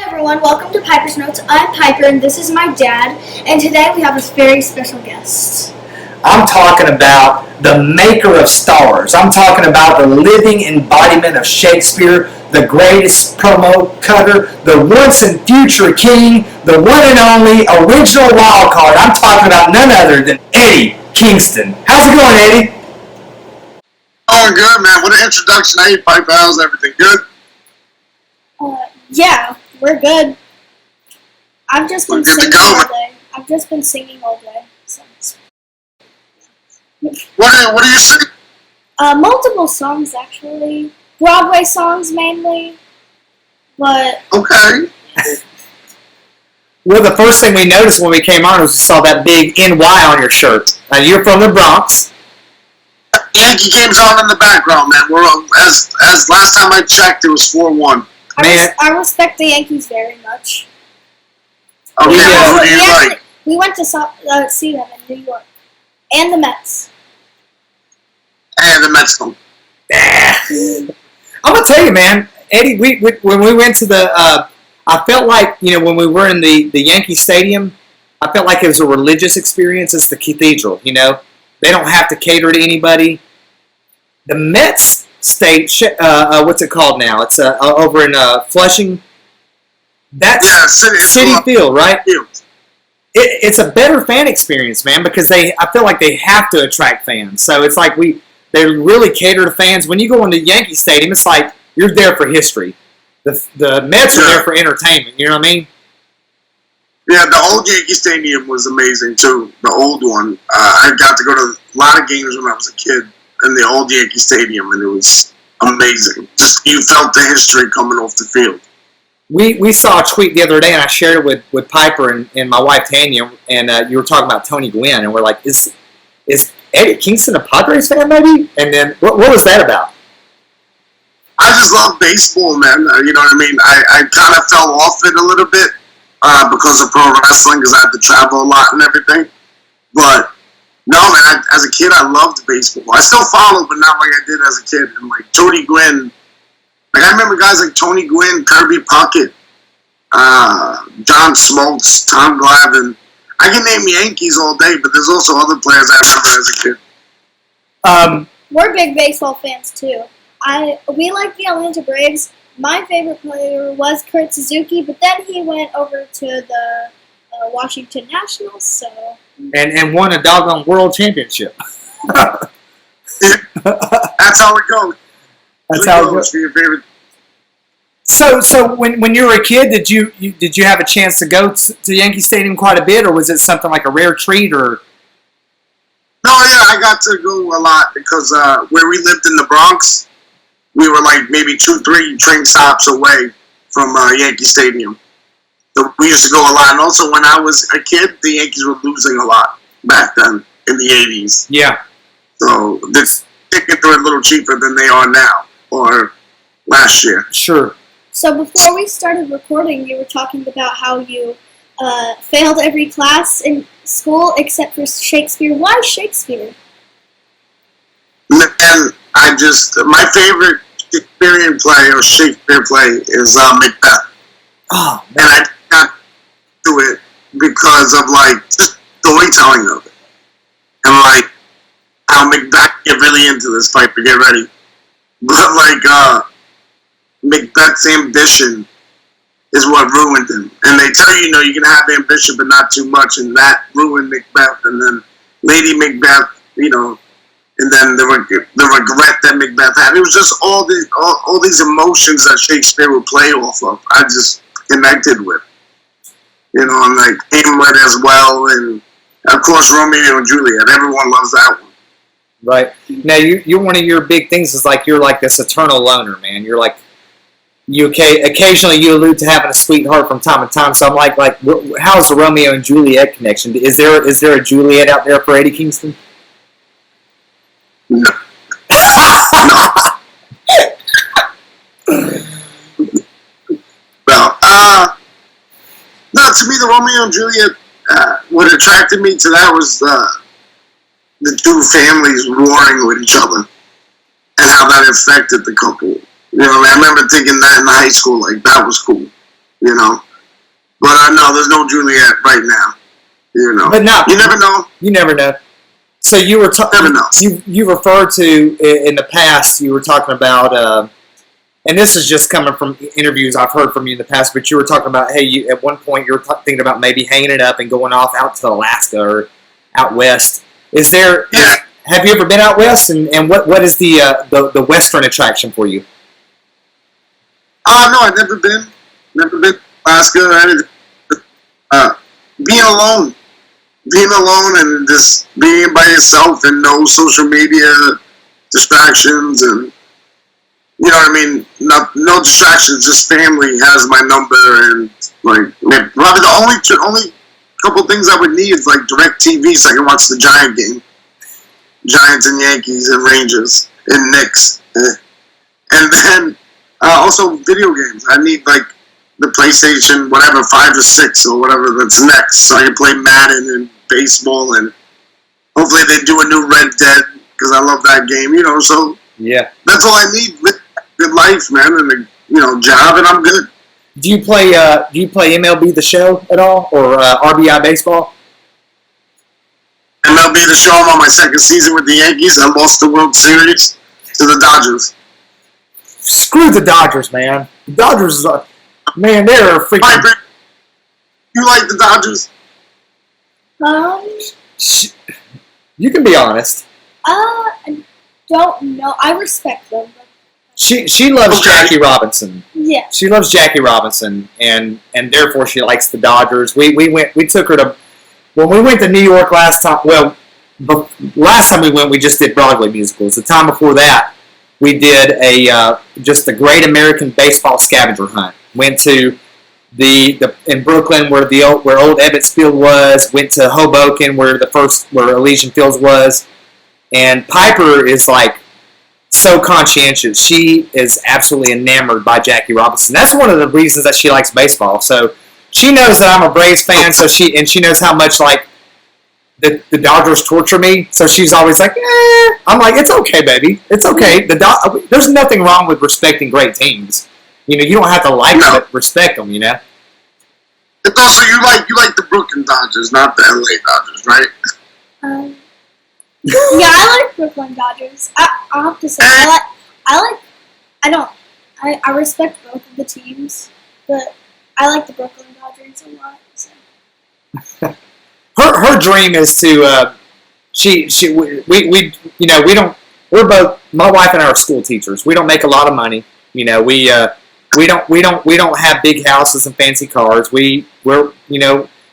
Everyone, welcome to Piper's Notes. I'm Piper and this is my dad, and today we have a very special guest. I'm talking about the maker of stars. I'm talking about the living embodiment of Shakespeare, the greatest promo cutter, the once and future king, the one and only original wild card. I'm talking about none other than Eddie Kingston. How's it going, Eddie? Oh, good, man. What an introduction. Hey, Piper, how's everything? Good? Yeah, we're good. I've just been singing all day. I've just been singing all day. So. What are you singing? Multiple songs, actually. Broadway songs, mainly. But... Okay. Well, the first thing we noticed when we came on was we saw that big NY on your shirt. Now, you're from the Bronx. Yankee game's on in the background, man. We're as last time I checked, it was 4-1. I respect the Yankees very much. Okay, we went to see them in New York. And the Mets. And the Mets don't. I'm going to tell you, man, Eddie, when we went to the, I felt like, when we were in the Yankee Stadium, I felt like it was a religious experience. It's the cathedral, They don't have to cater to anybody. The Mets State, what's it called now? It's over in Flushing. That's City Field, right? It's a better fan experience, man, because I feel like they have to attract fans. So it's like they really cater to fans. When you go into Yankee Stadium, it's like you're there for history. The Mets are there for entertainment. You know what I mean? Yeah, the old Yankee Stadium was amazing too. The old one. I got to go to a lot of games when I was a kid in the old Yankee Stadium, and it was amazing. Just you felt the history coming off the field. We saw a tweet the other day, and I shared it with Piper and my wife Tanya, and you were talking about Tony Gwynn, and we're like, is Eddie Kingston a Padres fan, maybe? And then what was that about? I just love baseball, man. You know what I mean? I kind of fell off it a little bit because of pro wrestling, because I had to travel a lot and everything. But no, man, as a kid, I loved baseball. I still follow, but not like I did as a kid. And like Tony Gwynn, I remember guys like Tony Gwynn, Kirby Puckett, John Smoltz, Tom Glavine. I can name Yankees all day, but there's also other players I remember as a kid. We're big baseball fans too. We like the Atlanta Braves. My favorite player was Kurt Suzuki, but then he went over to the Washington Nationals, so... And won a doggone world championship. That's how it goes. That's how it goes. For your favorite. So when you were a kid, did you have a chance to go to Yankee Stadium quite a bit, or was it something like a rare treat? Or no, yeah, I got to go a lot because where we lived in the Bronx, we were like maybe 2-3 train stops away from Yankee Stadium. So we used to go a lot. And also when I was a kid, the Yankees were losing a lot back then in the 80s. Yeah. So the tickets were a little cheaper than they are now or last year. Sure. So before we started recording, you were talking about how you failed every class in school except for Shakespeare. Why Shakespeare? And my favorite Shakespearean play or Shakespeare play is Macbeth. Oh, man. And I got to it because of like just storytelling of it. And like how Macbeth get really into this fight to get ready. But like Macbeth's ambition is what ruined him. And they tell you, you can have ambition but not too much, and that ruined Macbeth. And then Lady Macbeth, and then the regret that Macbeth had. It was just all these emotions that Shakespeare would play off of. I just connected with, and like Hamlet as well, and Of course, Romeo and Juliet. Everyone loves that one. Right. Now, you're one of your big things is like you're like this eternal loner, man. You're like occasionally you allude to having a sweetheart from time to time. So I'm like how's the Romeo and Juliet connection? Is there a Juliet out there for Eddie Kingston? No. Well, no. To me, the Romeo and Juliet. What attracted me to that was the two families warring with each other and how that affected the couple. You know, I remember thinking that in high school, like that was cool. You know, but no, there's no Juliet right now. You know, but no, you never know. You never know. So you were you referred to in the past. You were talking about, and this is just coming from interviews I've heard from you in the past. But you were talking about, hey, at one point you were thinking about maybe hanging it up and going off out to Alaska or out west. Is there? Yeah. Have you ever been out west? And what is the western attraction for you? No, I've never been. Never been to Alaska or anything. Being alone and just being by yourself and no social media distractions and you know what I mean. No distractions. Just family has my number and like probably the only couple things I would need is like direct TV so I can watch the Giant game, Giants and Yankees and Rangers and Knicks, and then also video games. I need like the PlayStation, whatever 5 or 6 or whatever that's next, so I can play Madden and baseball and hopefully they do a new Red Dead because I love that game. You know, so yeah, that's all I need. Good life, man, and a job, and I'm good. Do you play MLB The Show at all, or RBI Baseball? MLB The Show. I'm on my second season with the Yankees. I lost the World Series to the Dodgers. Screw the Dodgers, man. The Dodgers, man, they're a freaking. You like the Dodgers? You can be honest. I don't know. I respect them. But She loves Jackie Robinson. yeah. She loves Jackie Robinson, and therefore she likes the Dodgers. We took her to when we went to New York last time. Well, last time we went, we just did Broadway musicals. The time before that, we did just the Great American Baseball Scavenger Hunt. Went to the in Brooklyn where old Ebbets Field was. Went to Hoboken where Elysian Fields was, and Piper is like so conscientious. She is absolutely enamored by Jackie Robinson. That's one of the reasons that she likes baseball. So she knows that I'm a Braves fan. So she knows how much like the Dodgers torture me. So she's always like, I'm like, it's okay, baby, it's okay. There's nothing wrong with respecting great teams. You know, you don't have to like them, but respect them. You know. It's also you like the Brooklyn Dodgers, not the LA Dodgers, right? Yeah, I like Brooklyn Dodgers. I have to say, I respect both of the teams, but I like the Brooklyn Dodgers a lot. So. Her dream is to we're both, my wife and I are school teachers. We don't make a lot of money. You know, we don't have big houses and fancy cars. We're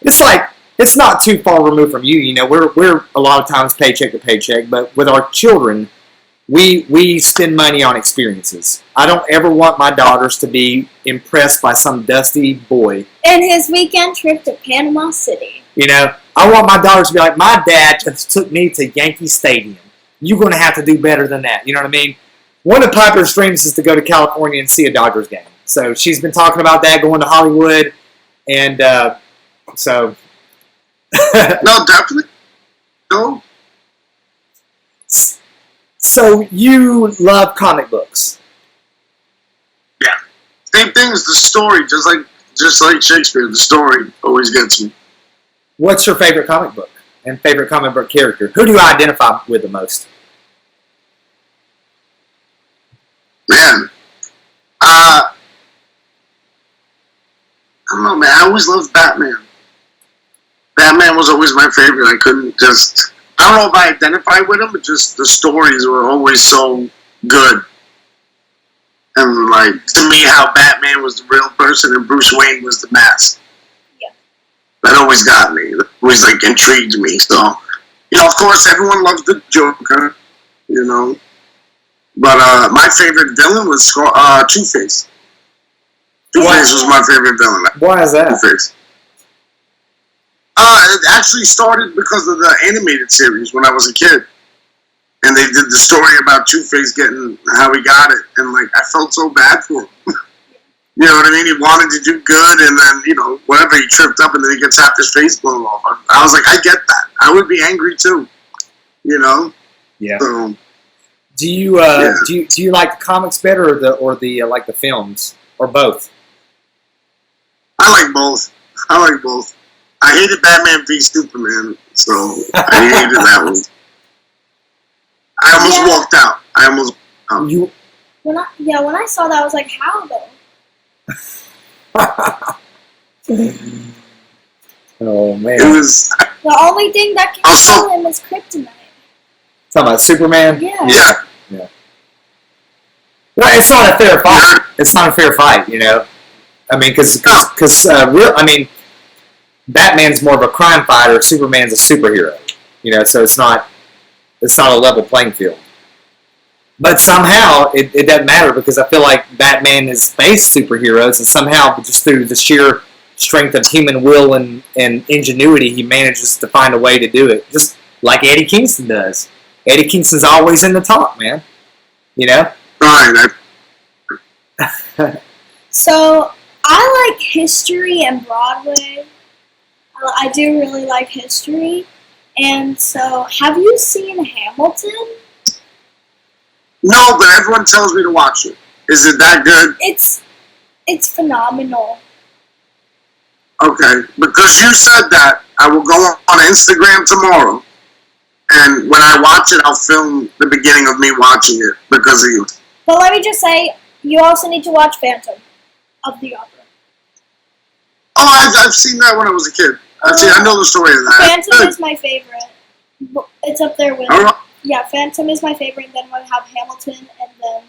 it's like, it's not too far removed from you. You know, we're a lot of times paycheck to paycheck, but with our children, we spend money on experiences. I don't ever want my daughters to be impressed by some dusty boy. And his weekend trip to Panama City. You know, I want my daughters to be like, my dad just took me to Yankee Stadium. You're going to have to do better than that. You know what I mean? One of Piper's dreams is to go to California and see a Dodgers game. So she's been talking about that, going to Hollywood, and so. No, definitely. No. So you love comic books? Yeah. Same thing as the story, just like Shakespeare. The story always gets me. What's your favorite comic book and favorite comic book character? Who do you identify with the most? Man, I don't know, man. I always loved Batman. Batman was always my favorite. I don't know if I identify with him, but just the stories were always so good. And like, to me, how Batman was the real person and Bruce Wayne was the mask. Yeah. That always got me. always like intrigued me. So, of course, everyone loves the Joker, but my favorite villain was Two-Face. Two-Face was my favorite villain. Why is that? Two-Face. It actually started because of the animated series when I was a kid. And they did the story about Two-Face getting how he got it. And, I felt so bad for him. You know what I mean? He wanted to do good, and then, whatever, he tripped up, and then he gets half his face blown off. I was like, I get that. I would be angry, too. Yeah. So, do you like the comics better or the like the films? Or both? I like both. I hated Batman v Superman, so I hated that one. I almost walked out. When I saw that, I was like, how though? Oh man! It was the only thing that can kill him is kryptonite. Talking about Superman? Yeah. Well, it's not a fair fight. It's not a fair fight, I mean, because Batman's more of a crime fighter. Superman's a superhero. So it's not a level playing field. But somehow it doesn't matter because I feel like Batman has faced superheroes, and somehow just through the sheer strength of human will and ingenuity, he manages to find a way to do it, just like Eddie Kingston does. Eddie Kingston's always in the top, man. Right. So I like history and Broadway. I do really like history. And so, have you seen Hamilton? No, but everyone tells me to watch it. Is it that good? It's phenomenal. Okay, because you said that, I will go on Instagram tomorrow, and when I watch it, I'll film the beginning of me watching it because of you. But let me just say, you also need to watch Phantom of the Opera. Oh, I've seen that when I was a kid. I know the story of that. Phantom is my favorite. It's up there with... Yeah, Phantom is my favorite, then we have Hamilton, and then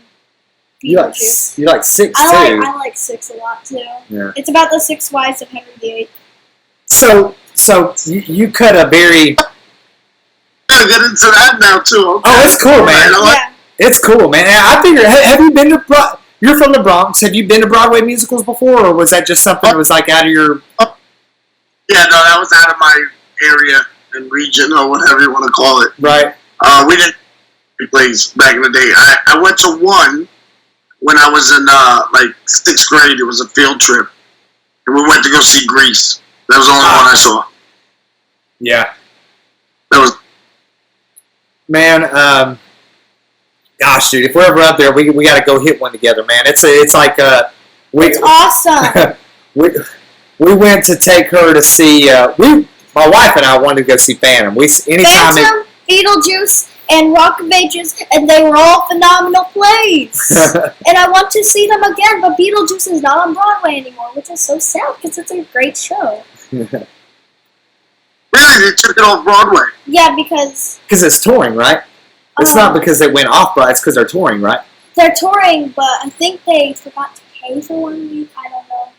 Beetlejuice. You like Six, too. I like Six a lot, too. Yeah. It's about the 6 wives of Henry VIII. So you cut a very... I'm gonna get into that now, too. Okay. Oh, it's cool, man. Yeah. It's cool, man. I figure, have you been to... You're from the Bronx. Have you been to Broadway musicals before, or was that just something that was like out of your... Yeah, no, that was out of my area and region, or whatever you want to call it. Right. We didn't plays back in the day. I went to one when I was in 6th grade. It was a field trip, and we went to go see Grease. That was the only one I saw. Yeah. That was. Man, gosh, dude, if we're ever up there, we got to go hit one together, man. It's awesome. we went to take her to see. My wife and I wanted to go see Phantom. Phantom, Beetlejuice, and Rock of Ages, and they were all phenomenal plays. And I want to see them again, but Beetlejuice is not on Broadway anymore, which is so sad because it's a great show. Really, they took it off Broadway? Yeah, because it's touring, right? It's not because they went off Broadway. It's because they're touring, right? They're touring, but I think they forgot to pay for 1 week. I don't know.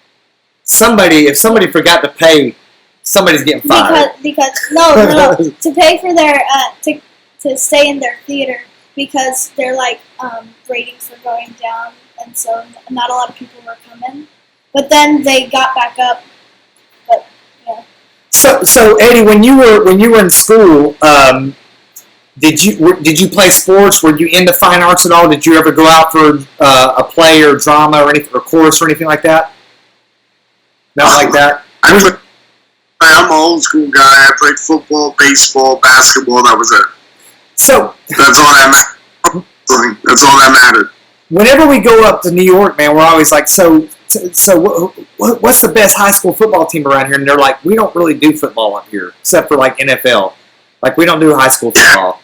If somebody forgot to pay, somebody's getting fired. Because no, to pay for their to stay in their theater because their ratings were going down, and so not a lot of people were coming. But then they got back up. But yeah. So Eddie, when you were in school, did you play sports? Were you into fine arts at all? Did you ever go out for a play or drama or anything, or chorus or anything like that? Not like that. I'm an old school guy. I played football, baseball, basketball. That was it. So that's all that mattered. That's all that mattered. Whenever we go up to New York, man, we're always like, so what's the best high school football team around here? And they're like, we don't really do football up here, except for like NFL. Like we don't do high school football.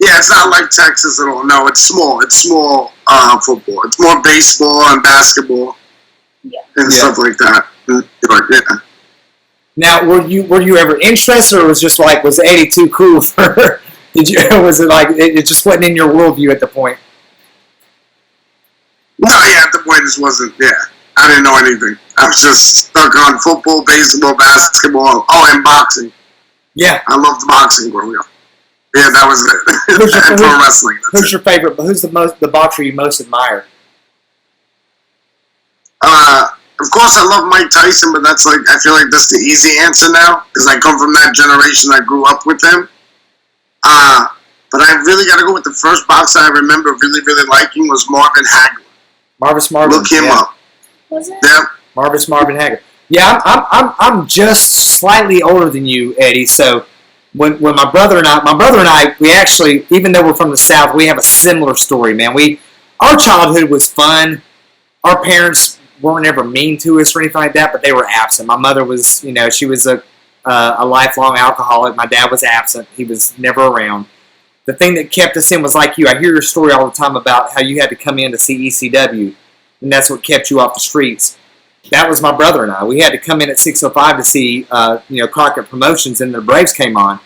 Yeah, it's not like Texas at all. No, it's small. It's small football. It's more baseball and basketball and stuff like that. Yeah. Now, were you ever interested, or was 82 cool for? Was it like it just wasn't in your worldview at the point? No, at the point it just wasn't. Yeah, I didn't know anything. I was just stuck on football, baseball, basketball. Oh, and boxing. Yeah. I loved boxing growing up. Yeah, that was it. And pro wrestling. Who's your favorite? Who's the boxer you most admire? Of course, I love Mike Tyson, but that's like, I feel like that's the easy answer now because I come from that generation that grew up with him. But I really got to go with the first boxer I remember really, really liking was Marvin Hagler. Marvin. Look him up. Was it? Yeah. Marvin Hagler. Yeah, I'm just slightly older than you, Eddie. So when my brother and I, we actually, even though we're from the South, we have a similar story, man. Our childhood was fun. Our parents weren't ever mean to us or anything like that, but they were absent. My mother was, she was a lifelong alcoholic. My dad was absent. He was never around. The thing that kept us in was like you. I hear your story all the time about how you had to come in to see ECW, and that's what kept you off the streets. That was my brother and I. We had to come in at 6:05 to see, Crockett Promotions, and the Braves came on.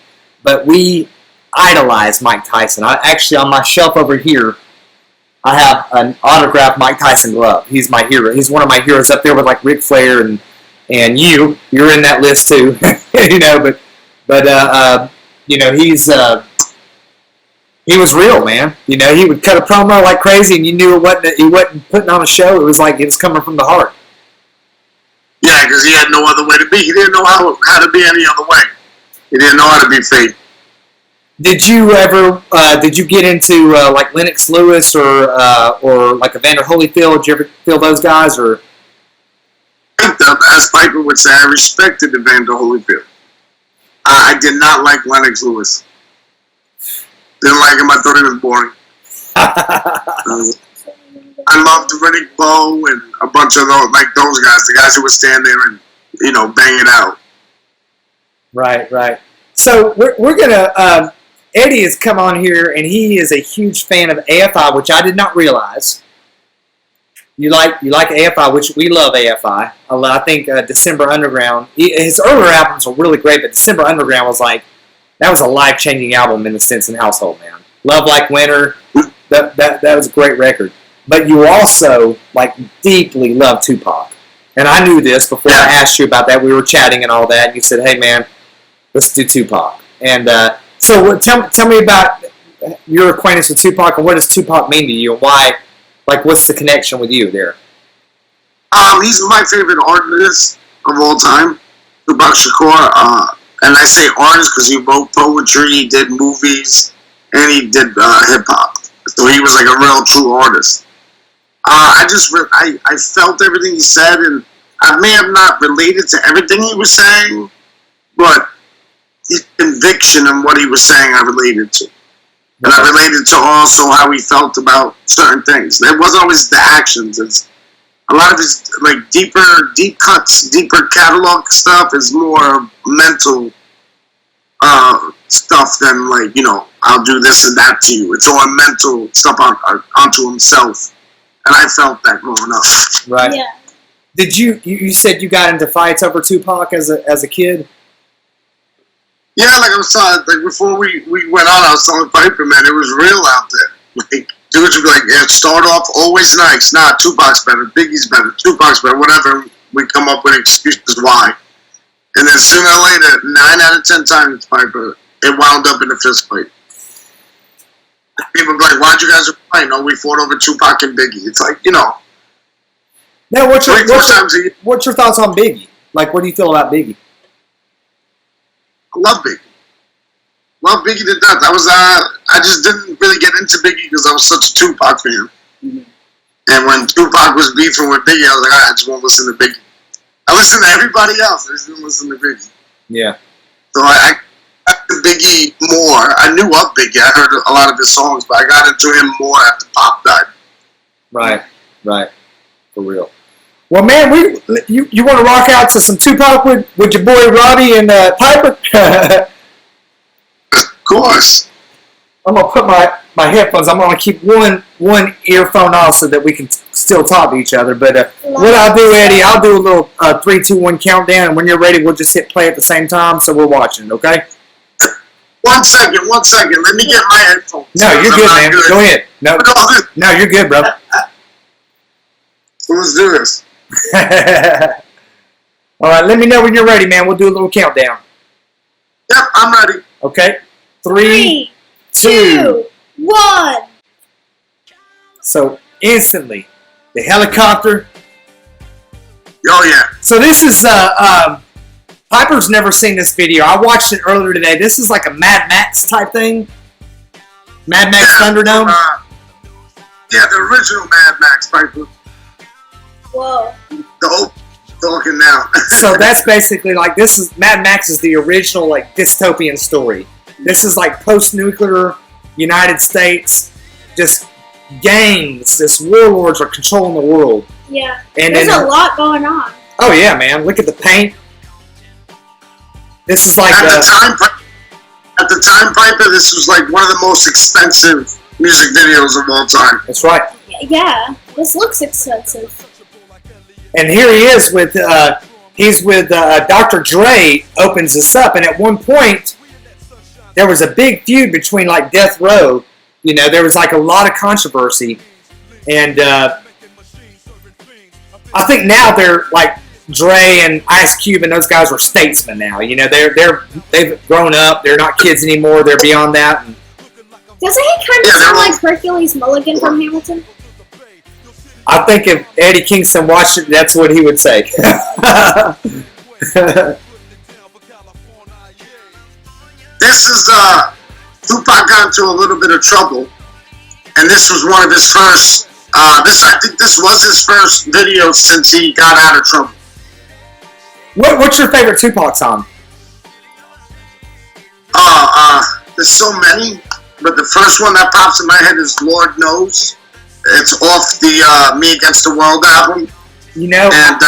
But we idolized Mike Tyson. Actually, on my shelf over here, I have an autographed Mike Tyson glove. He's my hero. He's one of my heroes up there with like Ric Flair and you're in that list too. He was real, man. He would cut a promo like crazy, and you knew he wasn't putting on a show. It was like it was coming from the heart. Yeah, because he had no other way to be. He didn't know how to be any other way. He didn't know how to be fake. Did you ever? Did you get into like Lennox Lewis or like Evander Holyfield? Did you ever feel those guys? Or as Piper would say, I respected Evander Holyfield. I did not like Lennox Lewis. Didn't like him. I thought he was boring. I loved Riddick Bowe and a bunch of those guys, the guys who would stand there and bang it out. Right. So we're gonna. Eddie has come on here, and he is a huge fan of AFI, which I did not realize. You like AFI, which we love AFI. I think December Underground. His earlier albums were really great, but December Underground was that was a life-changing album in the Stinson household, man. Love Like Winter. That was a great record. But you also deeply love Tupac, and I knew this before I asked you about that. We were chatting and all that, and you said, "Hey, man, let's do Tupac." And so tell me about your acquaintance with Tupac, and what does Tupac mean to you, and why? What's the connection with you there? He's my favorite artist of all time, Tupac Shakur. And I say artist because he wrote poetry, he did movies, and he did hip-hop. So he was like a real true artist. I felt everything he said, and I may have not related to everything he was saying, but his conviction and what he was saying I related to. And I related to also how he felt about certain things. It wasn't always the actions. It's a lot of his deep cuts, deeper catalog stuff is more mental stuff than I'll do this and that to you. It's all mental stuff onto himself, and I felt that growing up. Right. Yeah. Did you said you got into fights over Tupac as a kid? Yeah, I was telling, before we went on, I was telling Piper, man, it was real out there. Dudes would be start off always nice. Nah, Tupac's better, Biggie's better, Tupac's better, whatever. We come up with excuses why. And then sooner or later, 9 out of 10 times, Piper, it wound up in a fist fight. People be like, why'd you guys fight? No, we fought over Tupac and Biggie. It's Now, what's your thoughts on Biggie? What do you feel about Biggie? I love Biggie. Love Biggie to death. I just didn't really get into Biggie because I was such a Tupac fan. Mm-hmm. And when Tupac was beefing with Biggie, I was like, I just won't listen to Biggie. I listen to everybody else. I just didn't listen to Biggie. Yeah. So I got to Biggie more. I knew of Biggie. I heard a lot of his songs, but I got into him more after Pop died. Right. For real. Well, man, you want to rock out to some Tupac with your boy Robbie and Piper? Of course. I'm gonna put my headphones. I'm gonna keep one earphone off so that we can still talk to each other. But what I'll do, Eddie, I'll do a little 3, 2, 1 countdown, and when you're ready, we'll just hit play at the same time, so we're watching. Okay? 1 second. Let me get my headphones. No, you're good, man. Go ahead. No, you're good, bro. So let's do this. All right, let me know when you're ready, man. We'll do a little countdown. Yep, I'm ready. Okay. 3, 2, 1. So instantly, the helicopter. Oh yeah. So this is Piper's never seen this video. I watched it earlier today. This is like a Mad Max type thing. Mad Max Thunderdome. Yeah, the original Mad Max Piper. Whoa. The whole talking now. So that's basically like this is Mad Max is the original like dystopian story. This is like post-nuclear United States, just gangs, just warlords are controlling the world. Yeah. And there's then, a lot going on. Oh yeah, man! Look at the paint. This is like at the time, Piper, this was like one of the most expensive music videos of all time. That's right. Yeah, this looks expensive. And here he is with he's with Dr. Dre. Opens this up, and at one point there was a big feud between like Death Row. You know, there was like a lot of controversy, and I think now they're like Dre and Ice Cube and those guys are statesmen now. You know, they've grown up. They're not kids anymore. They're beyond that. And doesn't he kind of sound like Hercules Mulligan from Hamilton? I think if Eddie Kingston watched it, that's what he would say. This is Tupac got into a little bit of trouble, and this was one of his first. I think this was his first video since he got out of trouble. What's your favorite Tupac song? There's so many, but the first one that pops in my head is "Lord Knows." It's off the Me Against the World album. You know, and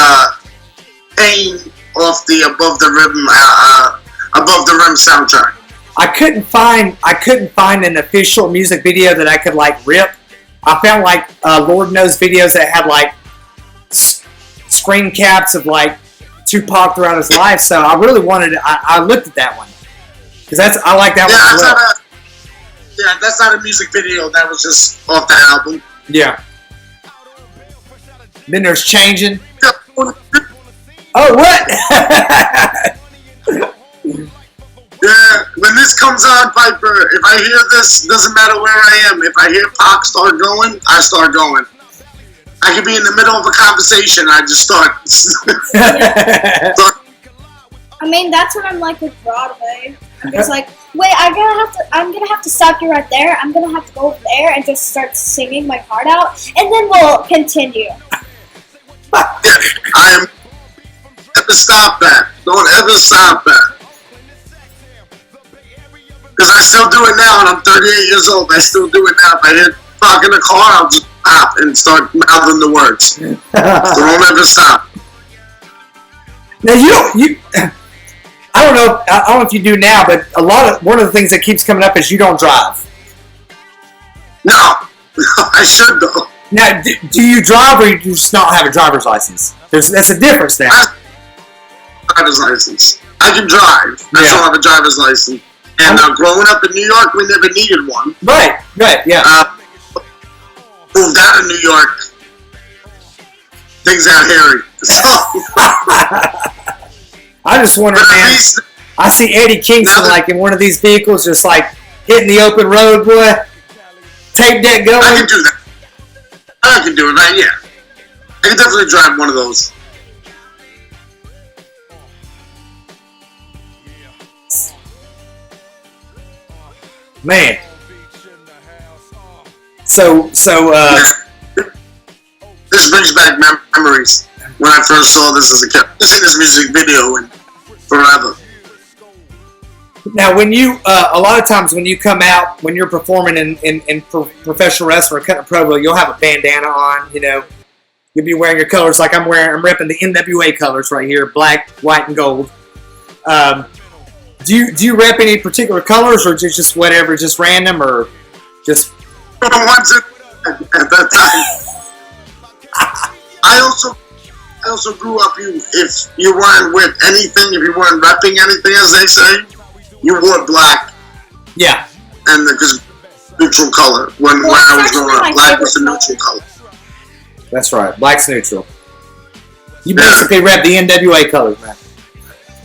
Pain off the Above the Rim soundtrack. I couldn't find an official music video that I could like rip. I found like Lord knows videos that had like screen caps of like Tupac throughout his life. So I really wanted to, I looked at that one because I like that one as well. That's not a music video. That was just off the album. Yeah. Then there's Changing. Oh, what? Yeah, when this comes on, Piper, if I hear this, doesn't matter where I am. If I hear Pac start going, I start going. I could be in the middle of a conversation, I just start. I mean, that's what I'm like with Broadway. I'm just like, wait, I'm gonna have to stop you right there. I'm gonna have to go over there and just start singing my heart out, and then we'll continue. I am. Never stop that. Don't ever stop that. Because I still do it now, and I'm 38 years old. I still do it now. If I hear Pac in the car, I'll just stop and start mouthing the words. So don't ever stop. Now I don't know if you do now, but one of the things that keeps coming up is you don't drive. No, I should though. Now, do you drive or you just not have a driver's license? That's a difference there. Driver's license. I can drive. I still have a driver's license. And growing up in New York, we never needed one. Right, yeah. Moved out of New York. Things got hairy. So, I just wonder, man. I see Eddie Kingston like in one of these vehicles, just like hitting the open road, boy. Tape deck going. I can do that. I can do it, right? Yeah. I can definitely drive one of those. Man. So. This brings back memories when I first saw this as a kid. I've seen this music video in forever. Now, when you, a lot of times when you come out, when you're performing in professional wrestling or cutting a promo, you'll have a bandana on, you know. You'll be wearing your colors like I'm repping the NWA colors right here, black, white, and gold. Do you rep any particular colors or just whatever, just random or just? At that time. I also grew up. If you weren't with anything, if you weren't repping anything, as they say, you wore black. Yeah. And because neutral color when I was growing up, black was the neutral color. That's right, black's neutral. You basically rep the NWA colors, man.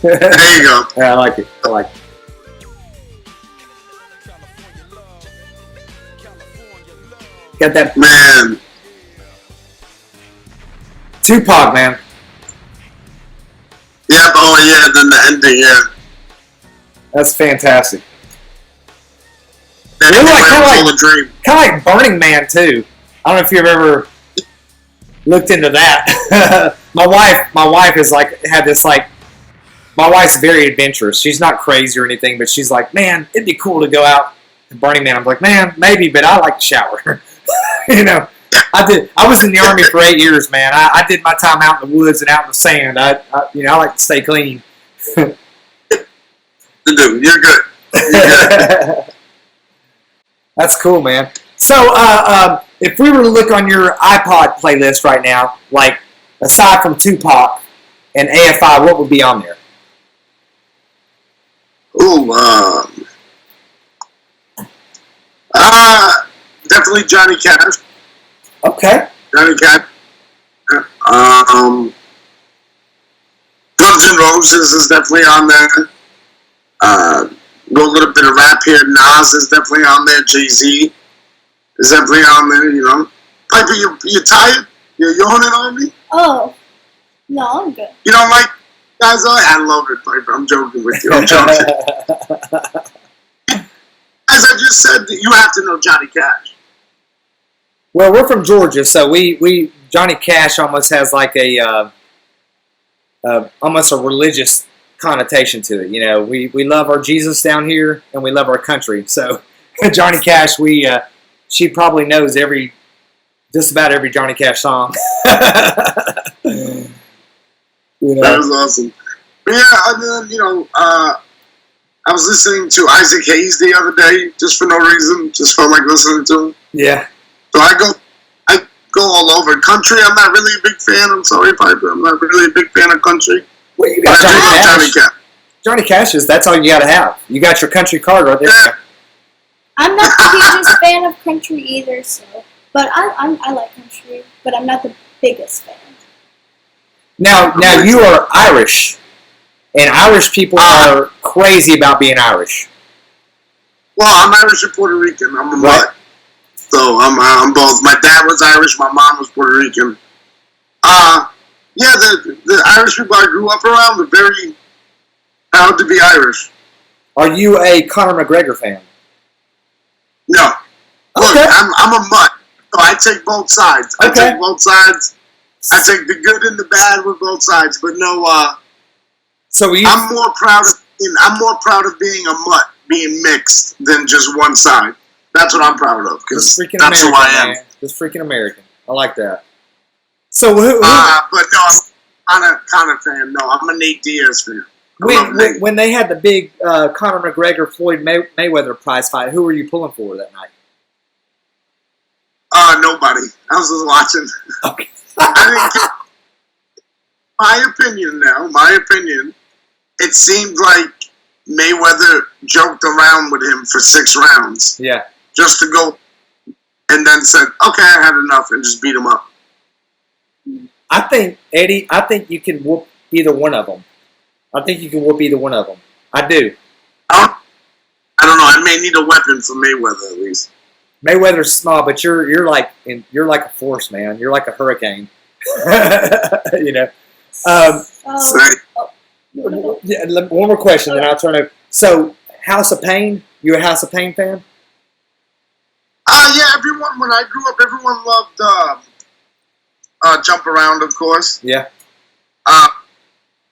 There you go. Yeah, I like it. I like it. Got that Man. Tupac, man. Yep. Oh yeah. Then the ending. Yeah. That's fantastic. That Really kind of dream. Kind of like Burning Man too. I don't know if you've ever looked into that. my wife is like had this like. My wife's very adventurous. She's not crazy or anything, but she's like, man, it'd be cool to go out to Burning Man. I'm like, man, maybe, but I like to shower. You know, I was in the Army for 8 years, man. I did my time out in the woods and out in the sand. I like to stay clean. Dude, you're good. You're good. That's cool, man. So, if we were to look on your iPod playlist right now, like aside from Tupac and AFI, what would be on there? Ooh, definitely Johnny Cash. Okay. Johnny Cash. Guns N' Roses is definitely on there. Go a little bit of rap here. Nas is definitely on there. Jay-Z is definitely on there. You know, Piper, you tired? You're yawning on me? Oh, no, I'm good. You don't like guys? I love it, Piper. I'm joking with you. I'm joking. As I just said, you have to know Johnny Cash. Well, we're from Georgia, so we Johnny Cash almost has like a almost a religious connotation to it. You know, we love our Jesus down here, and we love our country. So Johnny Cash, she probably knows just about every Johnny Cash song. You know? That was awesome. But yeah, and then, I was listening to Isaac Hayes the other day, just for no reason. Just felt like listening to him. Yeah. So I go all over. Country, I'm not really a big fan. I'm sorry, Piper. I'm not really a big fan of country. Well, you got Johnny Cash. Johnny Cash that's all you got to have. You got your country card right there. Yeah. I'm not the hugest fan of country either, so. But I like country, but I'm not the biggest fan. Now you are Irish, and Irish people are crazy about being Irish. Well, I'm Irish and Puerto Rican. I'm a mutt. So I'm both. My dad was Irish. My mom was Puerto Rican. Yeah, the Irish people I grew up around are very proud to be Irish. Are you a Conor McGregor fan? No. Look, Okay. I'm a mutt. So I take both sides. I take both sides. I take the good and the bad with both sides. But no, I'm more proud of being a mutt, being mixed, than just one side. That's what I'm proud of, because that's who I am. Man. Just freaking American. I like that. So who? But no, I'm not a Conor fan. No, I'm a Nate Diaz fan. When they had the big Conor McGregor Floyd Mayweather prize fight, who were you pulling for that night? Nobody. I was just watching. Okay. I didn't get, my opinion, it seemed like Mayweather joked around with him for 6 rounds. Yeah. Just to go, and then said, okay, I had enough, and just beat him up. I think, Eddie, you can whoop either one of them. I think you can whoop either one of them. I do. I don't know. I may need a weapon for Mayweather, at least. Mayweather's small, but you're like a force, man. You're like a hurricane. You know. Yeah, one more question, then I'll turn it. So, House of Pain. You a House of Pain fan? Yeah. Everyone, when I grew up, everyone loved Jump Around, of course. Yeah.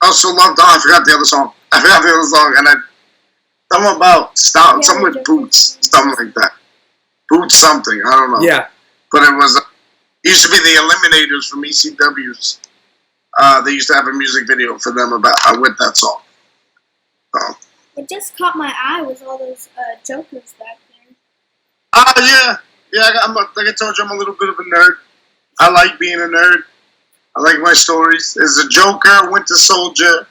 Also loved. I forgot the other song. And something about something with boots, something like that. Boots something, I don't know. Yeah. But it used to be the Eliminators from ECW's. They used to have a music video for them with that song. So. What just caught my eye was all those jokers back there. Yeah. Like I told you, I'm a little bit of a nerd. I like being a nerd. I like my stories. There's a Joker, Winter Soldier,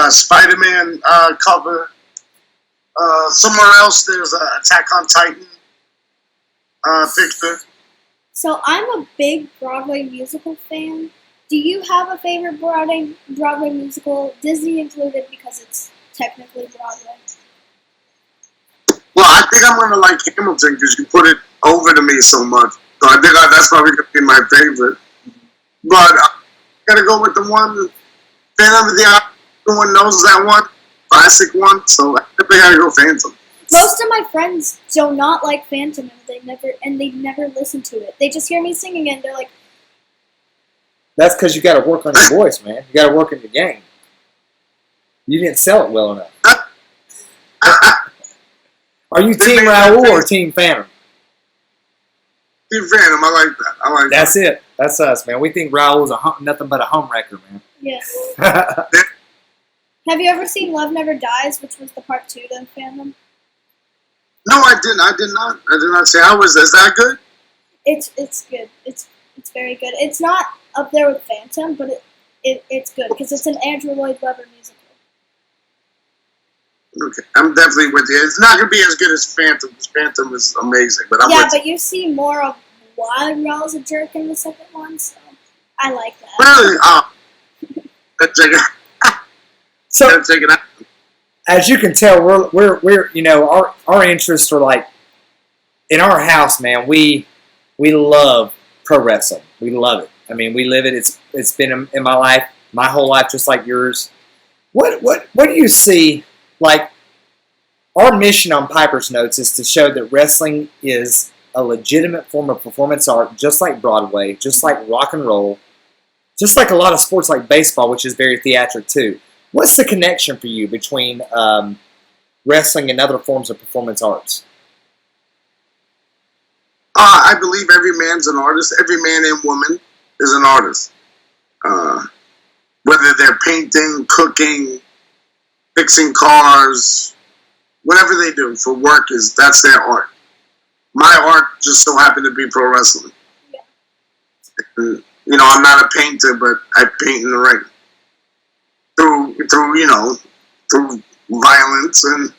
Spider-Man cover. Somewhere else, there's an Attack on Titan picture. So I'm a big Broadway musical fan. Do you have a favorite Broadway musical, Disney included, because it's technically Broadway? Well, I think I'm gonna like Hamilton because you put it over to me so much. So I think that's probably gonna be my favorite. But I gotta go with the one. Phantom of the Opera. Everyone knows that one, classic one. So I think I gotta go Phantom. Most of my friends do not like Phantom, and they never listen to it. They just hear me singing it, and they're like, That's because you got to work on your voice, man. You got to work on your game. You didn't sell it well enough. Are you Team Raul or Team Phantom? Team Phantom, I like that. That's it. That's us, man. We think Raul's nothing but a home wrecker, man. yes. Have you ever seen Love Never Dies, which was the part 2 to Phantom? No, I didn't. I did not say how was that. Is that good? It's good. It's very good. It's not up there with Phantom, but it's good because it's an Andrew Lloyd Webber musical. Okay, I'm definitely with you. It's not gonna be as good as Phantom because Phantom is amazing, but but you see more of why Raul's a jerk in the second one, so I like that. Really? Let's check it. So, Let's check it out. as you can tell, we're our interests are like in our house, man. We love pro wrestling. We love it. I mean, we live it. It's been in my life, my whole life, just like yours. What do you see? Like, our mission on Piper's Notes is to show that wrestling is a legitimate form of performance art, just like Broadway, just like rock and roll, just like a lot of sports like baseball, which is very theatric too. What's the connection for you between wrestling and other forms of performance arts? I believe every man's an artist. Every man and woman is an artist. Whether they're painting, cooking, fixing cars, whatever they do for work, that's their art. My art just so happened to be pro wrestling. Yeah. And, I'm not a painter, but I paint in the ring. Through violence and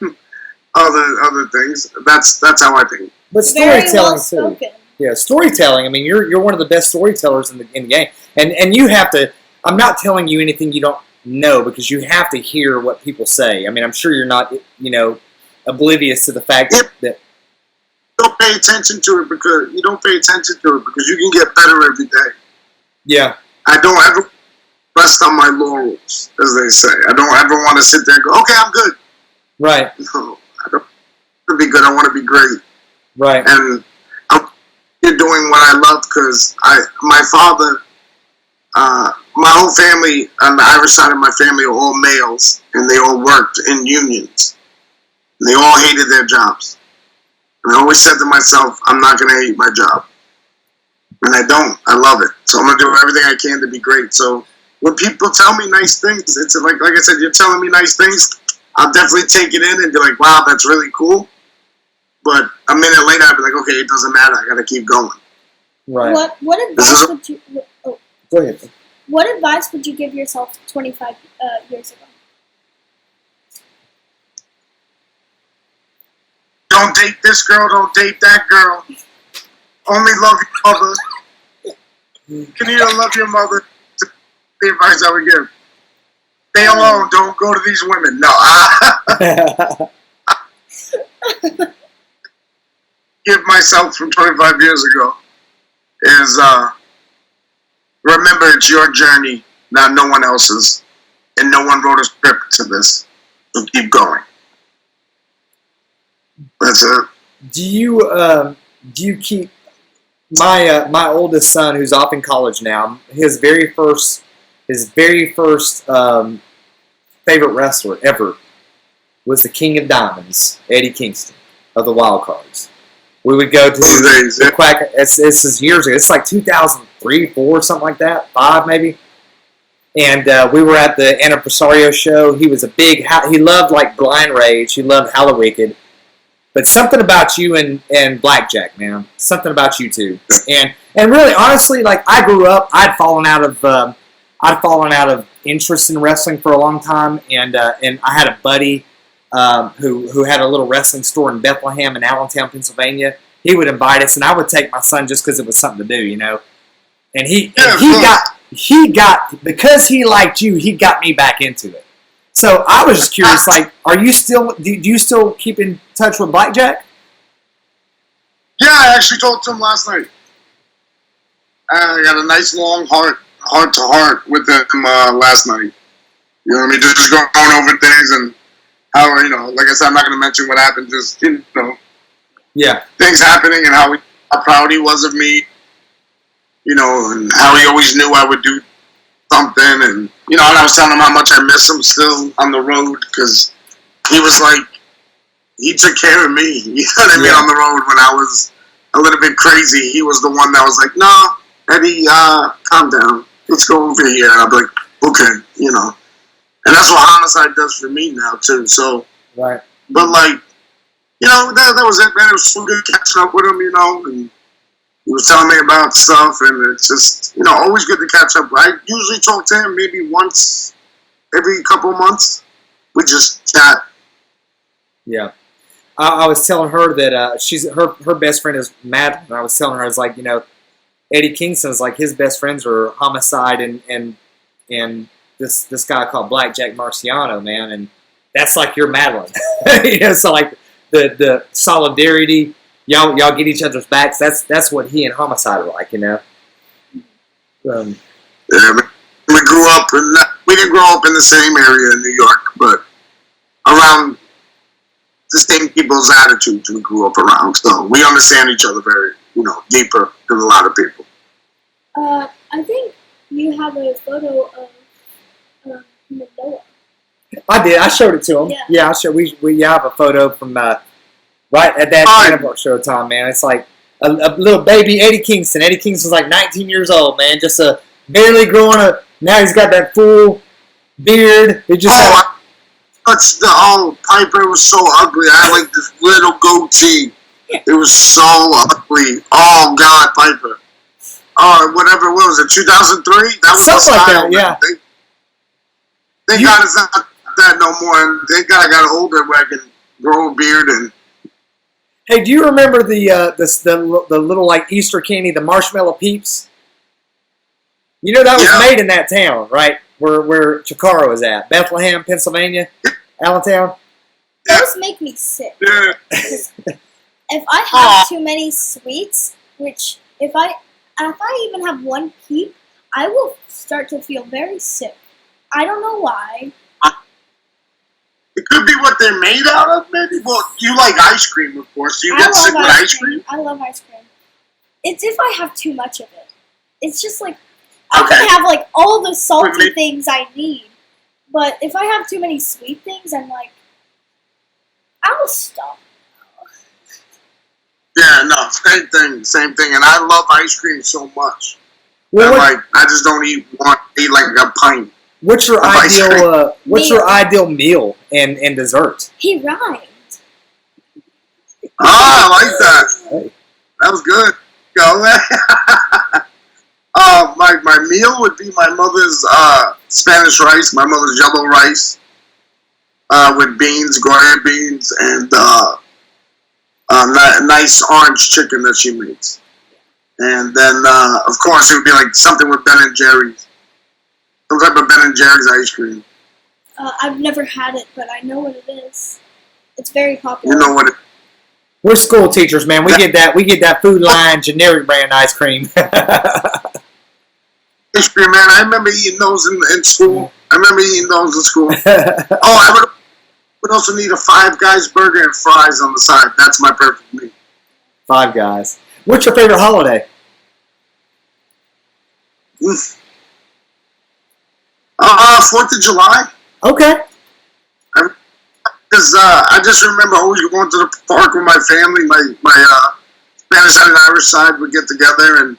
other things. That's how I think. But Very storytelling well spoken. too. Yeah, storytelling. I mean, you're one of the best storytellers in the game, and you have to. I'm not telling you anything you don't know because you have to hear what people say. I mean, I'm sure you're not oblivious to the fact that Don't pay attention to it because you can get better every day. Yeah. I don't ever rest on my laurels, as they say. I don't ever want to sit there and go, okay, I'm good. Right. No, I don't want to be good. I want to be great. Right. And I'm doing what I love because my father, my whole family on the Irish side of my family are all males, and they all worked in unions. And they all hated their jobs. And I always said to myself, I'm not going to hate my job. And I don't. I love it. So I'm going to do everything I can to be great. So when people tell me nice things, it's like I said, you're telling me nice things, I'll definitely take it in and be like, wow, that's really cool. But a minute later, I'll be like, okay, it doesn't matter. I got to keep going. Right. What advice would you? Oh, Go ahead. what advice would you give yourself 25 years ago? Don't date this girl. Don't date that girl. Only love your mother. Continue to love your mother. The advice I would give. Stay alone. Don't go to these women. No. Give myself from 25 years ago is remember it's your journey, not no one else's, and no one wrote a script to this. So keep going. That's it. Do you keep my oldest son, who's off in college now? His very first favorite wrestler ever was the King of Diamonds, Eddie Kingston of the Wild Cards. We would go to the Quack. This is years ago. It's like 2003, 4, something like that, 5 maybe. And we were at the Anniversario show. He was he loved like Blind Rage. He loved Hallowicked. But something about you and Blackjack, man. Something about you two. And really, honestly, like I grew up, I'd fallen out of interest in wrestling for a long time, and I had a buddy who had a little wrestling store in Bethlehem in Allentown, Pennsylvania. He would invite us, and I would take my son just because it was something to do, And he because he liked you, he got me back into it. So I was just curious, like, do you still keep in touch with Blackjack? Yeah, I actually talked to him last night. I got a nice long heart to heart with him last night. You know what I mean? Just going over things and how, like I said, I'm not going to mention what happened. Just, Yeah. things happening and how proud he was of me. And how he always knew I would do something. And, and I was telling him how much I miss him still on the road because he was like, he took care of me. You know what I mean? On the road when I was a little bit crazy. He was the one that was like, no, Eddie, calm down. Let's go over here. And I'd be like, okay, And that's what Homicide does for me now, too. So, right. But, like, that was it, man. It was so good catching up with him, and he was telling me about stuff, and it's just, always good to catch up. I usually talk to him maybe once every couple of months. We just chat. Yeah. I was telling her that she's her best friend is Madeline. I was telling her, I was like, Eddie Kingston's like his best friends are Homicide and this guy called Blackjack Marciano, man, and that's like your Madeline. So like the solidarity, y'all get each other's backs. That's what he and Homicide are like, Yeah, we grew up we didn't grow up in the same area in New York, but around the same people's attitudes we grew up around, so we understand each other very, deeper than a lot of people. I think you have a photo of Noah. I did. I showed it to him. Yeah, I showed. We have a photo from right at that anniversary time, man. It's like a little baby Eddie Kingston. Eddie Kingston's like 19 years old, man. Just barely growing up. Now he's got that full beard. It just. Piper was so ugly. I had like this little goatee. It was so ugly. Oh God, Piper. Whatever it was, 2003? That was something like that, yeah. Thank God it's not that no more, and thank God I got older where I can grow a beard and. Hey, do you remember the little like Easter candy, the marshmallow peeps? That was made in that town, right? Where Chikara is at, Bethlehem, Pennsylvania, Allentown. Those make me sick. Yeah. If I have too many sweets, which if I even have one peep, I will start to feel very sick. I don't know why. It could be what they're made out of, maybe. Well, you like ice cream, of course. Do you get sick with ice cream? I love ice cream. It's if I have too much of it. It's just like I can have like all the salty things I need, but if I have too many sweet things, I'm like, I'll stop. Yeah, no, same thing. And I love ice cream so much. Well, I just don't want to eat like a pint. What's your ideal? What's your ideal meal and dessert? He rhymed. I like that. That was good. My meal would be my mother's Spanish rice, my mother's yellow rice with beans, gourd beans, and nice orange chicken that she makes. And then, of course, it would be like something with Ben and Jerry's. Some type of Ben and Jerry's ice cream. I've never had it, but I know what it is. It's very popular. You know what it is? We're school teachers, man. We get that Food Line generic brand ice cream. Ice cream, man. I remember eating those in school. I would also need a Five Guys burger and fries on the side. That's my perfect meal. Five Guys. What's your favorite holiday? 4th of July. Okay. Because I just remember always going to the park with my family. My Spanish side and Irish side would get together, and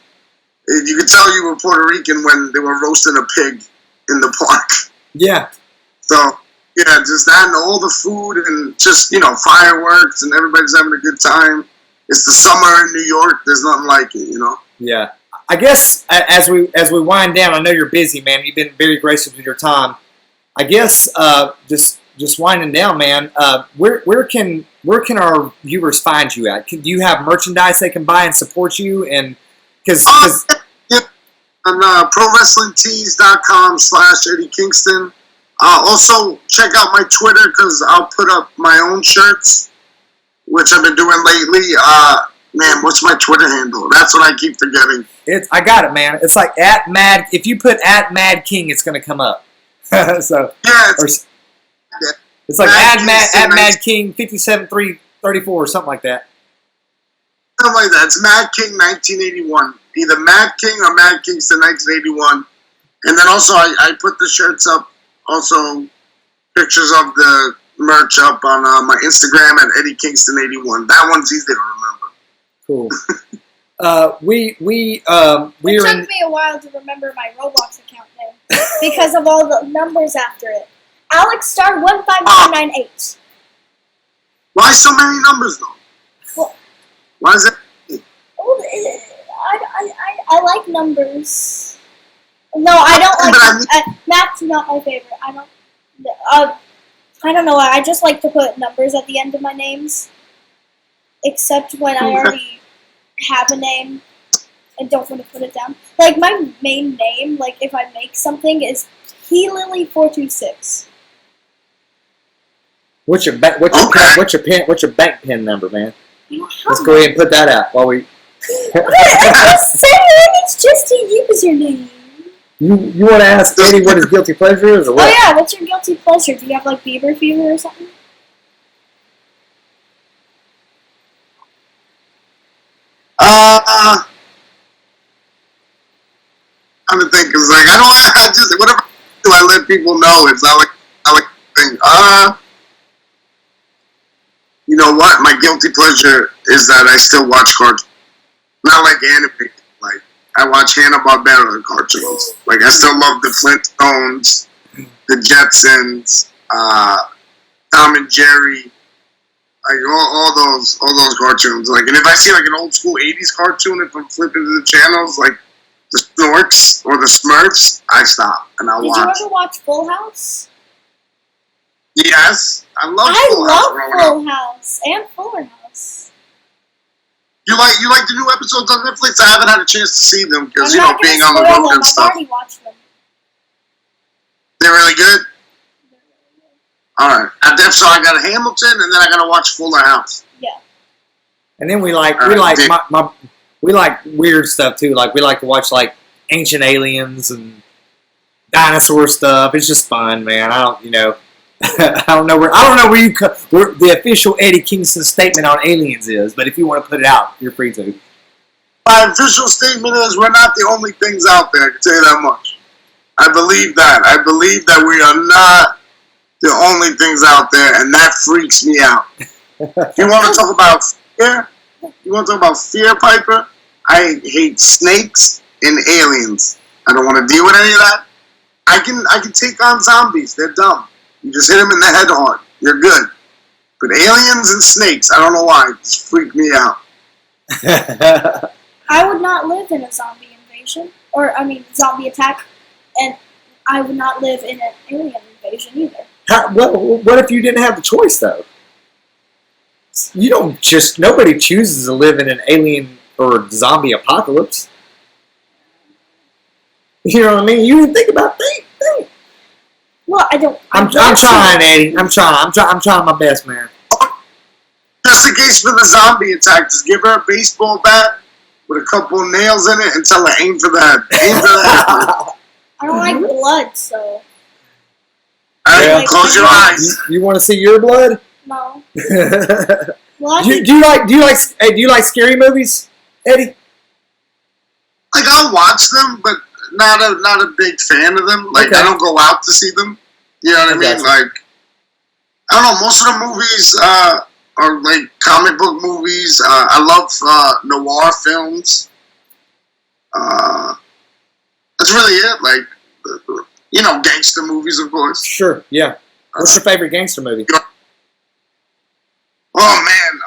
you could tell you were Puerto Rican when they were roasting a pig in the park. Yeah. So, yeah, just that and all the food and just, fireworks and everybody's having a good time. It's the summer in New York. There's nothing like it, Yeah. I guess as we wind down, I know you're busy, man. You've been very gracious with your time. I guess just winding down, man. Where can our viewers find you at? Do you have merchandise they can buy and support you? And because on ProWrestlingTees.com/Eddie Kingston. Also, check out my Twitter because I'll put up my own shirts, which I've been doing lately. Man, what's my Twitter handle? That's what I keep forgetting. I got it, man. It's like @Mad. If you put @Mad King, it's going to come up. So Yeah, it's like Mad King 57334 or something like that. Something like that. It's Mad King 1981. Either Mad King or Mad Kingston 1981. And then also I put the shirts up. Also, pictures of the merch up on my Instagram at Eddie Kingston 81. That one's easy to remember. Cool. It took me a while to remember my Roblox account name because of all the numbers after it. Alex Star 15998. Why so many numbers though? Well, Why is it? I like numbers. No, I don't like math's not my favorite. I don't know. I just like to put numbers at the end of my names, except when I already have a name and don't want to put it down. Like my main name, like if I make something, is HeLily426. What's your bank pin number, man? Let's go What? ahead and put that out while we. I'm just saying, it's just to use your name. You want to ask Eddie what his guilty pleasure is, or what? Oh yeah, what's your guilty pleasure? Do you have like Bieber fever or something? I'm to think is like I just whatever I do, I let people know. It's I like to think. You know what? My guilty pleasure is that I still watch cartoons. Not like anime. Like I watch Hanna-Barbera cartoons. Like I still love the Flintstones, the Jetsons, Tom and Jerry. Like all those cartoons. Like, and if I see like an old school '80s cartoon, if I'm flipping to the channels, like the Snorks or the Smurfs, I stop and I'll watch. Did you ever watch Full House? Yes, I love Full House and Fuller House. You like the new episodes on Netflix? I haven't had a chance to see them because I'm not being gonna on the spoil road them. and I've stuff. already watched them. They're really good. All right, so I got Hamilton, and then I gotta watch Fuller House. Yeah. And then we like weird stuff too. Like we like to watch like ancient aliens and dinosaur stuff. It's just fun, man. I don't know where the official Eddie Kingston statement on aliens is, but if you want to put it out, you're free to. My official statement is we're not the only things out there. I can tell you that much. I believe that. I believe that we are not the only things out there, and that freaks me out. You want to talk about fear? You want to talk about fear, Piper? I hate snakes and aliens. I don't want to deal with any of that. I can take on zombies. They're dumb. You just hit them in the head hard. You're good. But aliens and snakes, I don't know why, just freak me out. I would not live in a zombie invasion, zombie attack, and I would not live in an alien invasion either. What if you didn't have the choice though? Nobody chooses to live in an alien or zombie apocalypse. You know what I mean? You didn't think about that. Well, I don't. I'm trying, Eddie. I'm trying my best, man. Just in case for the zombie attack, just give her a baseball bat with a couple of nails in it and tell her aim for the head. Aim for the head. I don't like blood, so. Alright, close your eyes. You want to see your blood? No. Well, do you like scary movies, Eddie? Like I'll watch them, but not a big fan of them. Like Okay. I don't go out to see them. You know what I mean? Gotcha. Like I don't know. Most of the movies are like comic book movies. I love noir films. That's really it. Like gangster movies, of course. Sure. Yeah. What's your favorite gangster movie? Oh man,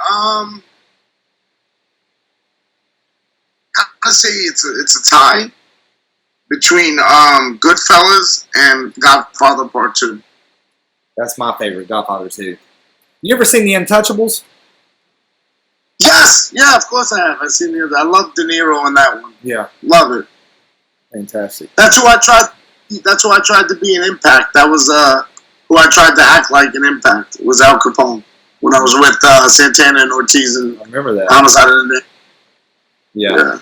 I say it's a tie between Goodfellas and Godfather Part 2. That's my favorite, Godfather 2. You ever seen The Untouchables? Yes, yeah, of course I have. I've seen the other. I love De Niro in that one. Yeah. Love it. Fantastic. That's who I tried. That's who I tried to be in Impact. That was who I tried to act like in Impact. It was Al Capone when I was with Santana and Ortiz and I remember that. Homicide of the Day. Yeah.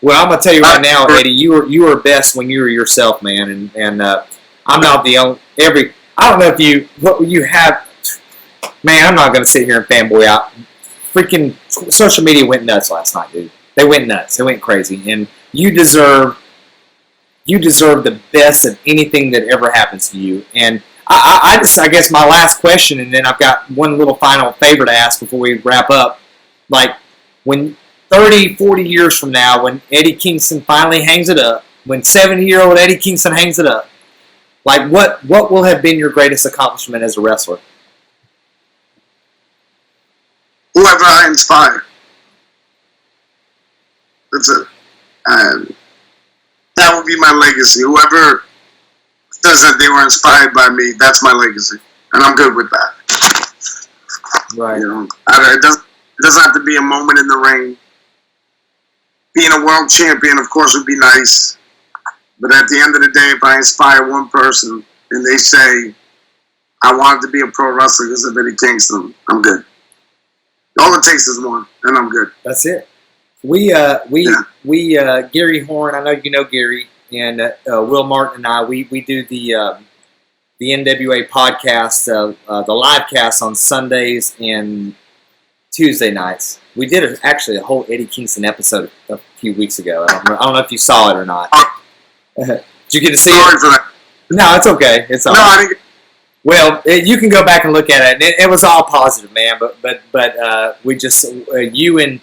Well, I'm gonna tell you right now, Eddie. You were best when you were yourself, man. And I'm not the only. I don't know if you have. Man, I'm not gonna sit here and fanboy out. Freaking social media went nuts last night, dude. They went nuts. They went crazy, and you deserve the best of anything that ever happens to you. And I guess my last question, and then I've got one little final favor to ask before we wrap up. Like, when 30, 40 years from now, when Eddie Kingston finally hangs it up, when 70-year-old Eddie Kingston hangs it up, like, what will have been your greatest accomplishment as a wrestler? Whoever I inspire. That's it. That would be my legacy. Whoever says that they were inspired by me, that's my legacy, and I'm good with that. Right. You know, it doesn't have to be a moment in the ring. Being a world champion, of course, would be nice, but at the end of the day, if I inspire one person and they say, "I wanted to be a pro wrestler because of Eddie Kingston," I'm good. All it takes is one, and I'm good. That's it. We Gary Horn, I know you know Gary, and Will Martin and I, we do the NWA podcast, the live cast on Sundays and Tuesday nights. We did actually a whole Eddie Kingston episode a few weeks ago. I don't know if you saw it or not. Did you get to see Sorry it? for that. No, it's okay. It's all No, right. I didn't. Well, you can go back and look at it. It was all positive, man. But we just you and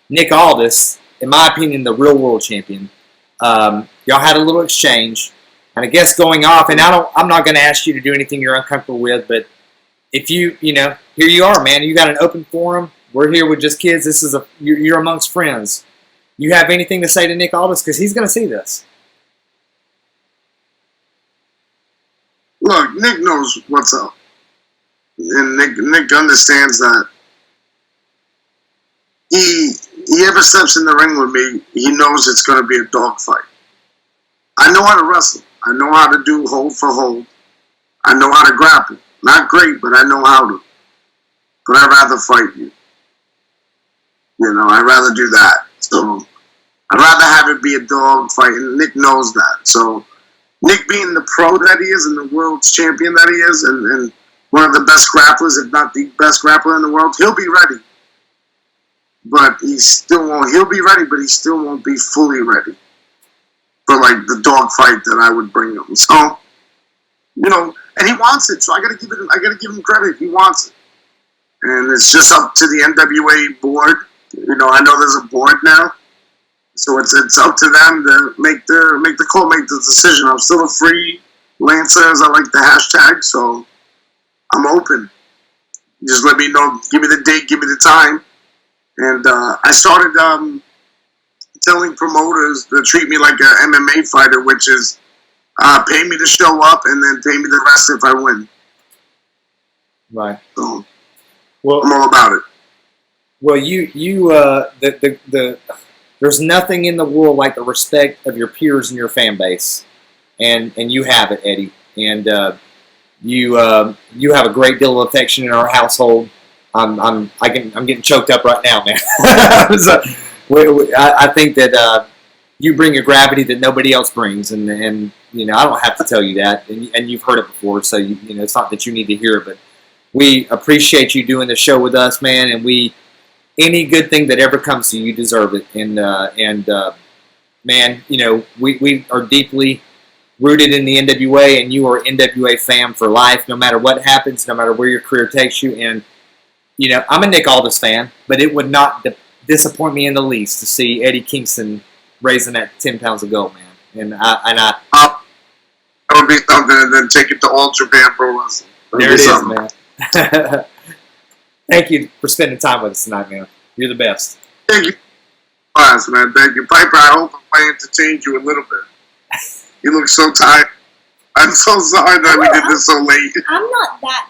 Nick Aldis, in my opinion, the real world champion. Y'all had a little exchange, and I guess going off. And I'm not going to ask you to do anything you're uncomfortable with. But if here you are, man. You got an open forum. We're here with just kids. This is you're amongst friends. You have anything to say to Nick Aldis, because he's going to see this? Look, Nick knows what's up, and Nick understands that. He ever steps in the ring with me, he knows it's going to be a dogfight. I know how to wrestle. I know how to do hold for hold. I know how to grapple. Not great, but I know how to. But I'd rather fight you. I'd rather do that. So I'd rather have it be a dog fight, and Nick knows that. So Nick being the pro that he is and the world's champion that he is, and one of the best grapplers, if not the best grappler in the world, he'll be ready. But he still won't. He'll be ready, but he still won't be fully ready for like the dog fight that I would bring him. So, and he wants it. So I gotta give him credit. He wants it, and it's just up to the NWA board. I know there's a board now, so it's up to them to make the call, make the decision. I'm still a freelancer, as I like the hashtag. So I'm open. Just let me know. Give me the date. Give me the time. And I started telling promoters to treat me like an MMA fighter, which is pay me to show up and then pay me the rest if I win. Right. So, well, I'm all about it. Well, there's nothing in the world like the respect of your peers and your fan base, and you have it, Eddie. And you have a great deal of affection in our household. I'm getting choked up right now, man. So, I think that you bring a gravity that nobody else brings, and I don't have to tell you that, and you've heard it before, so it's not that you need to hear it, but we appreciate you doing the show with us, man, and any good thing that ever comes to you, you deserve it, and man, we are deeply rooted in the NWA, and you are NWA fam for life, no matter what happens, no matter where your career takes you, and I'm a Nick Aldis fan, but it would not disappoint me in the least to see Eddie Kingston raising that 10 pounds of gold, man. That would be something, and then take it to All Japan Pro Wrestling. There it is, man. Thank you for spending time with us tonight, man. You're the best. Thank you. Class, man. Thank you. Piper, I hope I entertained you a little bit. You look so tired. I'm so sorry that we did this so late. I'm not that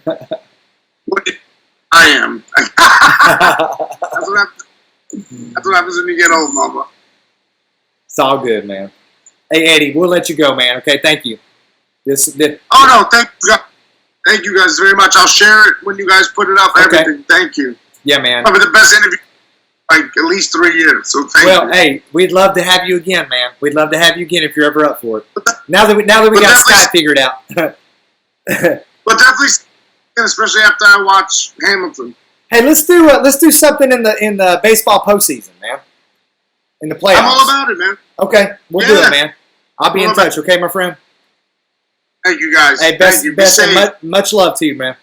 tired. I am. That's what happens when you get old, mama. It's all good, man. Hey, Eddie, we'll let you go, man. Okay, thank you. Oh no, thank you guys very much. I'll share it when you guys put it up. Okay. Everything. Thank you. Yeah, man. Probably the best interview like at least 3 years. So thank you. Well, hey, we'd love to have you again, man. We'd love to have you again if you're ever up for it. Now that we got Skype figured out. But definitely, especially after I watch Hamilton. Hey, let's do something in the baseball postseason, man. In the playoffs. I'm all about it, man. Okay, we'll do it, man. I'll be in touch. Okay, my friend. Thank you guys. Hey, best and much love to you, man.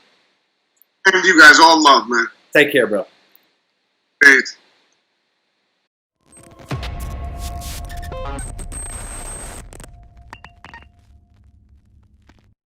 And you guys, all love, man. Take care, bro. Peace.